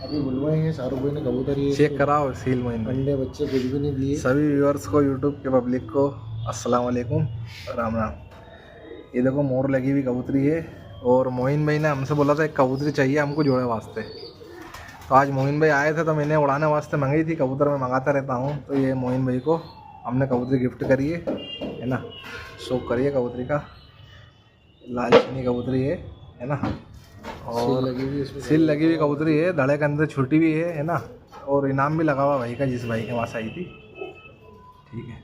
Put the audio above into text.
अभी बुलवाएंगे, शाहरुख भाई ने कबूतर ये चेक कराओ सील मोइन भाई। अंडे बच्चे कुछ भी नहीं दिए। सभी व्यूअर्स को, यूट्यूब के पब्लिक को अस्सलाम वालेकुम, राम राम। ये देखो मोर लगी हुई कबूतरी है, और मोइन भाई ने हमसे बोला था एक कबूतरी चाहिए हमको जोड़े वास्ते। तो आज मोइन भाई आए थे तो मैंने उड़ाने वास्ते मंगाई थी, कबूतर मैं मंगाता रहता हूँ। तो ये मोइन भाई को हमने कबूतरी गिफ्ट करी है ना। शौक करिए कबूतरी का, लाल चीनी कबूतरी है ना। और सील लगी हुई कबूतरी है, धड़े के अंदर छुट्टी भी है ना। और इनाम भी लगा हुआ भाई का, जिस भाई के पास आई थी। ठीक है।